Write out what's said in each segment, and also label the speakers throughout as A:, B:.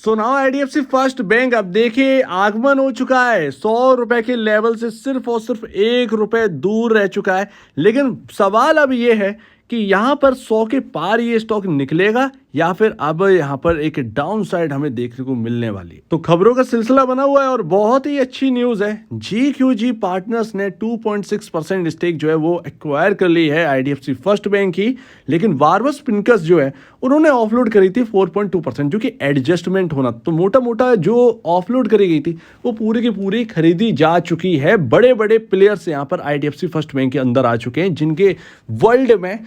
A: So now IDFC first bank अब देखिए आगमन हो चुका है 100 रुपए के लेवल से सिर्फ और सिर्फ 1 रुपए दूर रह चुका है। लेकिन सवाल अब ये है कि यहाँ पर 100 के पार ये स्टॉक निकलेगा या फिर अब यहाँ पर एक डाउन साइड हमें देखने को मिलने वाली है। तो खबरों का सिलसिला बना हुआ है और बहुत ही अच्छी न्यूज है। GQG पार्टनर्स ने 2.6% स्टेक जो है वो एक्वायर कर ली है आईडीएफसी फर्स्ट बैंक की। लेकिन वारबस पिनकस जो है उन्होंने ऑफलोड करी थी 4.2%, जो कि एडजस्टमेंट होना, तो मोटा मोटा जो ऑफलोड करी गई थी वो पूरी की पूरी खरीदी जा चुकी है। बड़े बड़े प्लेयर्स यहाँ पर आईडीएफसी फर्स्ट बैंक के अंदर आ चुके हैं जिनके वर्ल्ड में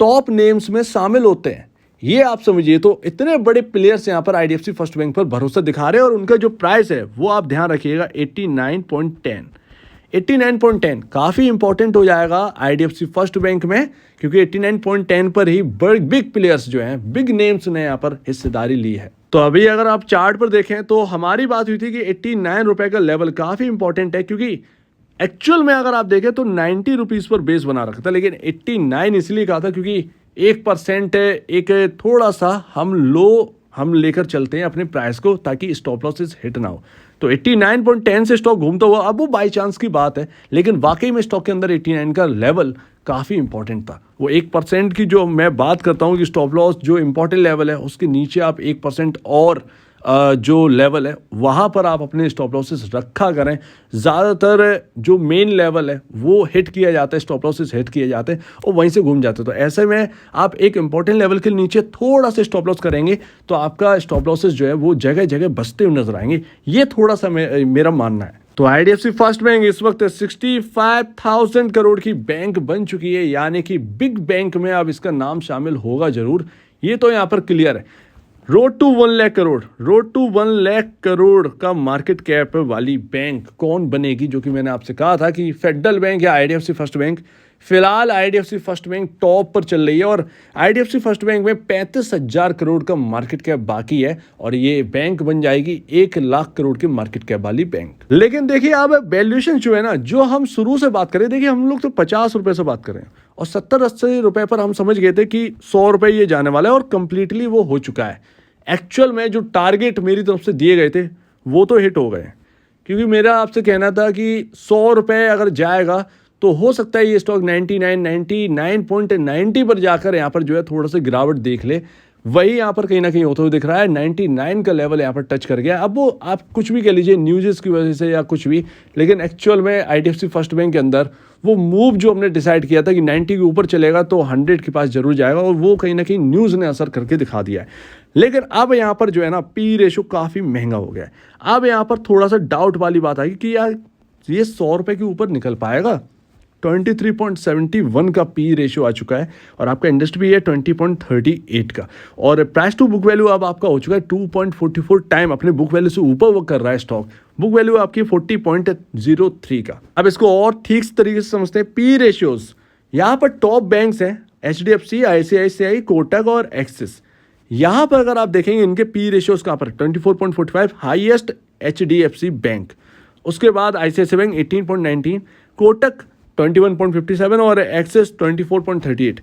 A: टॉप नेम्स में शामिल होते हैं। ये आप समझिए, तो इतने बड़े प्लेयर्स यहाँ पर आईडीएफसी फर्स्ट बैंक पर भरोसा दिखा रहे हैं और उनका जो प्राइस है वो आप ध्यान रखिएगा 89.10 काफ़ी इंपॉर्टेंट हो जाएगा आईडीएफसी फर्स्ट बैंक में, क्योंकि 89.10 पर ही बिग प्लेयर्स जो हैं, बिग नेम्स ने यहाँ पर हिस्सेदारी ली है। तो अभी अगर आप चार्ट पर देखें तो हमारी बात हुई थी कि 89 रुपए का लेवल काफ़ी इंपॉर्टेंट है, क्योंकि एक्चुअल में अगर आप देखें तो 90 रुपीज़ पर बेस बना रखा था। लेकिन 89 इसलिए कहा था क्योंकि 1% एक थोड़ा सा हम लेकर चलते हैं अपने प्राइस को, ताकि स्टॉप लॉसेस हिट ना हो। तो 89.10 से स्टॉक घूमता हुआ, अब वो बाई चांस की बात है, लेकिन वाकई में स्टॉक के अंदर 89 का लेवल काफ़ी इंपॉर्टेंट था। वो 1% की जो मैं बात करता हूँ कि स्टॉप लॉस जो इंपॉर्टेंट लेवल है उसके नीचे आप 1% और जो लेवल है वहाँ पर आप अपने स्टॉप लॉसेस रखा करें। ज़्यादातर जो मेन लेवल है वो हिट किया जाता है, स्टॉप लॉसेस हिट किए जाते हैं और वहीं से घूम जाते हैं। तो ऐसे में आप एक इंपॉर्टेंट लेवल के नीचे थोड़ा सा स्टॉप लॉस करेंगे तो आपका स्टॉप लॉसेस जो है वो जगह जगह बचते हुए नजर आएंगे। ये थोड़ा सा मेरा मानना है। तो आईडीएफसी फर्स्ट बैंक इस वक्त 65,000 करोड़ की बैंक बन चुकी है, यानी कि बिग बैंक में अब इसका नाम शामिल होगा जरूर। ये तो यहाँ पर क्लियर है। रोड टू 1 लाख करोड़ का मार्केट कैप वाली बैंक कौन बनेगी, जो कि मैंने आपसे कहा था कि फेडरल बैंक या आईडीएफसी फर्स्ट बैंक। फिलहाल आईडीएफसी फर्स्ट बैंक टॉप पर चल रही है और आईडीएफसी फर्स्ट बैंक में 35,000 करोड़ का मार्केट कैप बाकी है और ये बैंक बन जाएगी 1 लाख करोड़ के मार्केट कैप वाली बैंक। लेकिन देखिए अब वैल्यूएशन जो है ना, जो हम शुरू से बात करें, देखिए हम लोग तो 50 रुपए से बात करें और 70-80 रुपए पर हम समझ गए थे कि 100 रुपए ये जाने वाला है और कंप्लीटली वो हो चुका है। एक्चुअल में जो टारगेट मेरी तरफ से दिए गए थे वो तो हिट हो गए, क्योंकि मेरा आपसे कहना था कि 100 रुपए अगर जाएगा तो हो सकता है ये स्टॉक 99.90 पर जाकर यहाँ पर जो है थोड़ा सा गिरावट देख ले। वही यहाँ पर कहीं ना कहीं होते हुए दिख रहा है। 99 का लेवल यहाँ पर टच कर गया। अब वो आप कुछ भी कह लीजिए न्यूज़ की वजह से या कुछ भी, लेकिन एक्चुअल में आईडीएफसी फर्स्ट बैंक के अंदर वो मूव जो हमने डिसाइड किया था कि 90 के ऊपर चलेगा तो 100 के पास जरूर जाएगा, और वो कहीं ना कहीं न्यूज़ ने असर करके दिखा दिया है। लेकिन अब यहाँ पर जो है ना पी रेशो काफ़ी महंगा हो गया है। अब यहाँ पर थोड़ा सा डाउट वाली बात आई कि यार ये 100 रुपये के ऊपर निकल पाएगा। 23.71 का पी रेशियो आ चुका है और आपका इंडस्ट्री भी है 20.38 का, और प्राइस टू बुक वैल्यू अब आपका हो चुका है 2.44 टाइम। अपने बुक वैल्यू से ऊपर वर्क कर रहा है स्टॉक। बुक वैल्यू आपकी 40.03 का। अब इसको और ठीक तरीके से समझते हैं। पी रेशियोज यहाँ पर टॉप बैंक्स हैं HDFC, ICICI, कोटक और एक्सिस। यहाँ पर अगर आप देखेंगे इनके पी रेशियोज कहाँ पर 24.45, हाईएस्ट HDFC बैंक, उसके बाद ICICI बैंक 18.19, कोटक 21.57 और एक्सिस 24.38।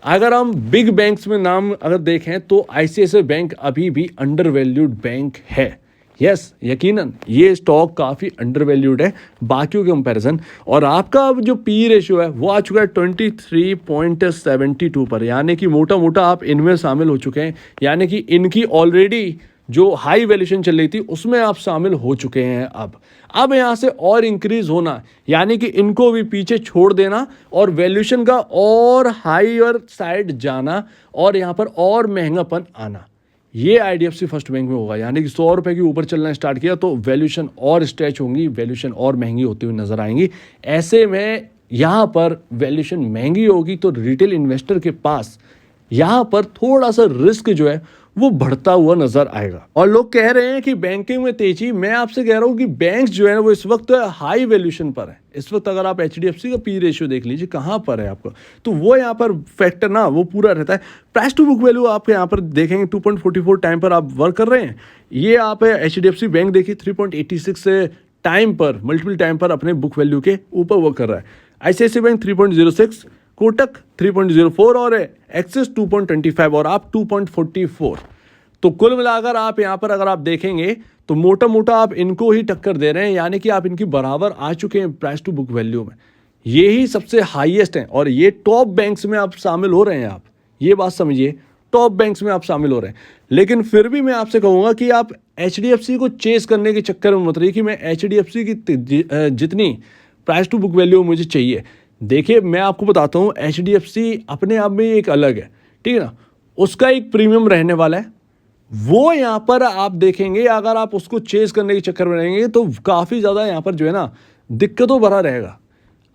A: अगर हम बिग बैंक्स में नाम अगर देखें तो ICICI बैंक अभी भी अंडर वैल्यूड बैंक है। यस, यकीनन ये स्टॉक काफ़ी अंडर वैल्यूड है बाकियों के कंपैरिजन। और आपका अब जो पी रेशियो है वो आ चुका है 23.72 पर, यानी कि मोटा मोटा आप इनमें शामिल हो चुके हैं, यानी कि इनकी ऑलरेडी जो हाई वैल्यूएशन चल रही थी उसमें आप शामिल हो चुके हैं। अब यहाँ से और इंक्रीज होना, यानी कि इनको भी पीछे छोड़ देना और वैल्यूएशन का और हाईयर साइड जाना और यहाँ पर और महंगापन आना, ये आईडीएफसी फर्स्ट बैंक में होगा। यानी कि 100 रुपए के ऊपर चलना स्टार्ट किया तो वैल्यूएशन और स्ट्रेच होंगी, वैल्यूएशन और महंगी होती हुई नजर आएंगी। ऐसे में यहाँ पर वैल्यूएशन महंगी होगी तो रिटेल इन्वेस्टर के पास यहाँ पर थोड़ा सा रिस्क जो है वो बढ़ता हुआ नजर आएगा। और लोग कह रहे हैं कि बैंकिंग में तेजी, मैं आपसे कह रहा हूं कि बैंक्स जो है वो इस वक्त हाई वैल्यूएशन पर है। इस वक्त अगर आप HDFC का पी रेशियो देख लीजिए कहां पर है आपका, तो वो यहाँ पर फैक्टर ना वो पूरा रहता है। प्राइस टू बुक वैल्यू आप यहाँ पर देखेंगे 2.44 टाइम पर आप वर्क कर रहे हैं। ये आप HDFC बैंक देखिए 3.86 टाइम पर, मल्टीपल टाइम पर अपने बुक वैल्यू के ऊपर वर्क कर रहा है। ICICI बैंक 3.06, कोटक 3.04 और एक्सिस 2.25 और आप 2.44। तो कुल मिलाकर आप यहाँ पर अगर आप देखेंगे तो मोटा मोटा आप इनको ही टक्कर दे रहे हैं, यानी कि आप इनकी बराबर आ चुके हैं प्राइस टू बुक वैल्यू में। ये ही सबसे हाईएस्ट हैं और ये टॉप बैंक्स में आप शामिल हो रहे हैं। आप ये बात समझिए, टॉप बैंक्स में आप शामिल हो रहे हैं। लेकिन फिर भी मैं आपसे कहूँगा कि आप HDFC को चेस करने के चक्कर में मत रहिए कि मैं HDFC की जितनी प्राइस टू बुक वैल्यू मुझे चाहिए। देखिए मैं आपको बताता हूँ, HDFC अपने आप में एक अलग है, ठीक है ना, उसका एक प्रीमियम रहने वाला है। वो यहाँ पर आप देखेंगे, अगर आप उसको चेस करने के चक्कर में रहेंगे तो काफ़ी ज़्यादा यहाँ पर जो है ना दिक्कतों भरा रहेगा।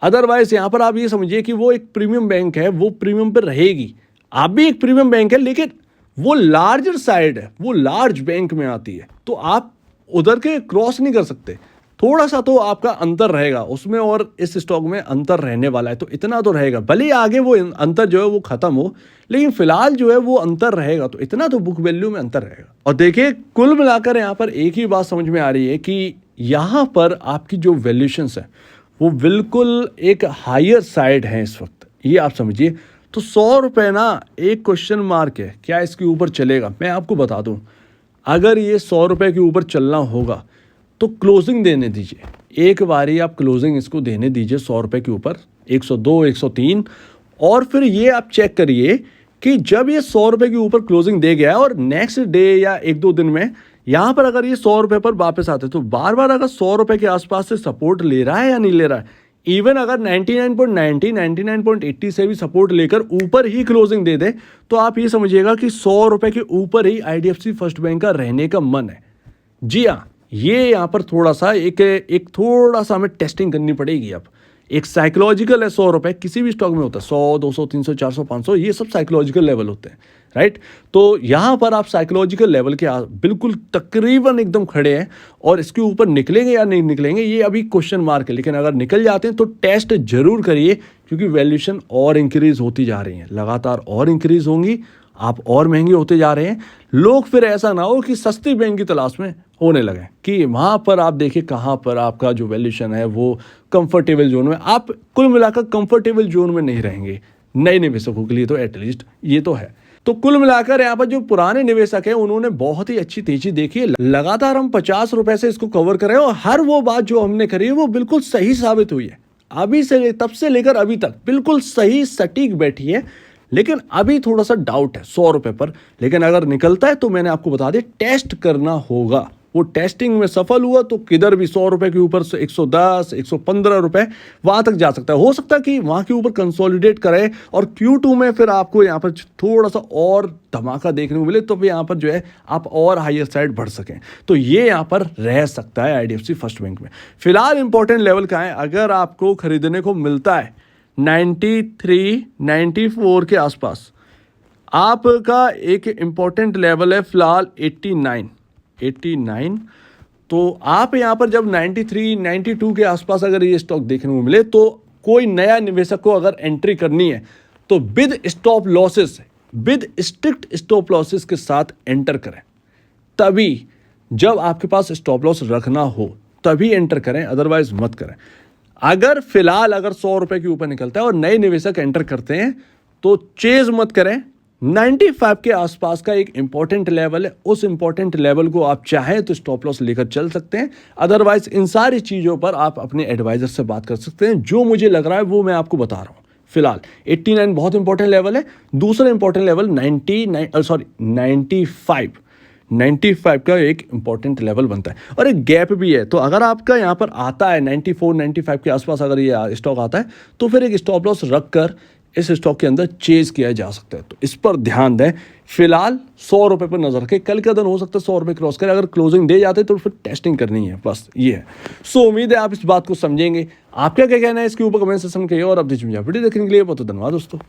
A: अदरवाइज यहाँ पर आप ये समझिए कि वो एक प्रीमियम बैंक है, वो प्रीमियम पर रहेगी। आप भी एक प्रीमियम बैंक है, लेकिन वो लार्जर साइड है, वो लार्ज बैंक में आती है, तो आप उधर के क्रॉस नहीं कर सकते। थोड़ा सा तो आपका अंतर रहेगा उसमें और इस स्टॉक में अंतर रहने वाला है, तो इतना तो रहेगा। भले आगे वो अंतर जो है वो खत्म हो, लेकिन फिलहाल जो है वो अंतर रहेगा, तो इतना तो बुक वैल्यू में अंतर रहेगा। और देखिए कुल मिलाकर यहाँ पर एक ही बात समझ में आ रही है कि यहाँ पर आपकी जो वैल्यूएशंस है वो बिल्कुल एक हायर साइड है इस वक्त, ये आप समझिए। तो 100 रुपये ना एक क्वेश्चन मार्क है, क्या इसके ऊपर चलेगा? मैं आपको बता दूं, अगर ये 100 रुपये के ऊपर चलना होगा तो क्लोजिंग देने दीजिए, एक बारी आप क्लोजिंग इसको देने दीजिए 100 रुपये के ऊपर, 102, 103, और फिर ये आप चेक करिए कि जब ये 100 रुपये के ऊपर क्लोजिंग दे गया और नेक्स्ट डे या 1-2 दिन में यहाँ पर अगर ये 100 रुपये पर वापस आते तो बार बार अगर 100 रुपये के आसपास से सपोर्ट ले रहा है या नहीं ले रहा है, इवन अगर 99.90, 99.80 से भी सपोर्ट लेकर ऊपर ही क्लोजिंग दे दे, तो आप ये समझिएगा कि 100 रुपये के ऊपर ही IDFC फर्स्ट बैंक का रहने का मन है। जी हाँ, ये यहाँ पर थोड़ा सा एक थोड़ा सा हमें टेस्टिंग करनी पड़ेगी। अब एक साइकोलॉजिकल है, 100 रुपये किसी भी स्टॉक में होता है, 100, 200, 300, 400, 500, ये सब साइकोलॉजिकल लेवल होते हैं, राइट। तो यहाँ पर आप साइकोलॉजिकल लेवल के बिल्कुल तकरीबन एकदम खड़े हैं, और इसके ऊपर निकलेंगे या नहीं निकलेंगे ये अभी क्वेश्चन मार्क है। लेकिन अगर निकल जाते हैं तो टेस्ट जरूर करिए, क्योंकि वैल्यूएशन और इंक्रीज होती जा रही है, लगातार और इंक्रीज होंगी, आप और महंगे होते जा रहे हैं। लोग फिर ऐसा ना हो कि सस्ती बैंक की तलाश में होने लगे कि वहाँ पर आप देखिए कहाँ पर आपका जो वैल्यूएशन है वो कंफर्टेबल जोन में, आप कुल मिलाकर कंफर्टेबल जोन में नहीं रहेंगे नए निवेशकों के लिए, तो एटलीस्ट ये तो है। तो कुल मिलाकर यहाँ पर जो पुराने निवेशक हैं उन्होंने बहुत ही अच्छी तेजी देखी है। लगातार हम 50 रुपए से इसको कवर कर रहे हैं और हर वो बात जो हमने करी है वो बिल्कुल सही साबित हुई है। अभी से तब से लेकर अभी तक बिल्कुल सही सटीक बैठी है। लेकिन अभी थोड़ा सा डाउट है 100 रुपये पर, लेकिन अगर निकलता है तो मैंने आपको बता दिया टेस्ट करना होगा। वो टेस्टिंग में सफल हुआ तो किधर भी 100 रुपये के ऊपर से 110, 115 रुपये वहाँ तक जा सकता है। हो सकता है कि वहाँ के ऊपर कंसोलिडेट करे और Q2 में फिर आपको यहाँ पर थोड़ा सा और धमाका देखने को मिले, तो फिर यहाँ पर जो है आप और हायर साइड बढ़ सकें, तो ये यहाँ पर रह सकता है IDFC फर्स्ट बैंक में। फिलहाल इंपॉर्टेंट लेवल का है, अगर आपको खरीदने को मिलता है 93, 94 के आसपास, आपका एक इम्पॉर्टेंट लेवल है फिलहाल 89, तो आप यहाँ पर जब 93, 92 के आसपास अगर ये स्टॉक देखने को मिले तो कोई नया निवेशक को अगर एंट्री करनी है तो with stop losses, with strict stop losses के साथ एंटर करें। तभी जब आपके पास स्टॉप लॉस रखना हो तभी एंटर करें, अदरवाइज मत करें। अगर फिलहाल अगर 100 रुपये के ऊपर निकलता है और नए निवेशक एंटर करते हैं तो चेज मत करें। 95 के आसपास का एक इंपॉर्टेंट लेवल है, उस इंपॉर्टेंट लेवल को आप चाहें तो स्टॉप लॉस लेकर चल सकते हैं। अदरवाइज इन सारी चीज़ों पर आप अपने एडवाइजर से बात कर सकते हैं। जो मुझे लग रहा है वो मैं आपको बता रहा हूँ। फिलहाल 89 बहुत इंपॉर्टेंट लेवल है। दूसरा इंपॉर्टेंट लेवल 95 का एक इंपॉर्टेंट लेवल बनता है और एक गैप भी है। तो अगर आपका यहाँ पर आता है 94, 95 के आसपास अगर ये स्टॉक आता है तो फिर एक स्टॉप लॉस रख कर इस स्टॉक के अंदर चेज किया जा सकता है। तो इस पर ध्यान दें। फिलहाल 100 रुपये पर नजर रखें, कल का दिन हो सकता है 100 रुपये क्रॉस करें। अगर क्लोजिंग दे जाते तो फिर टेस्टिंग करनी है, बस ये है। सो उम्मीद है आप इस बात को समझेंगे। आपका क्या कहना है इसके ऊपर कमेंट सेक्शन में कहिए और अब वीडियो देखने के लिए बहुत धन्यवाद दोस्तों।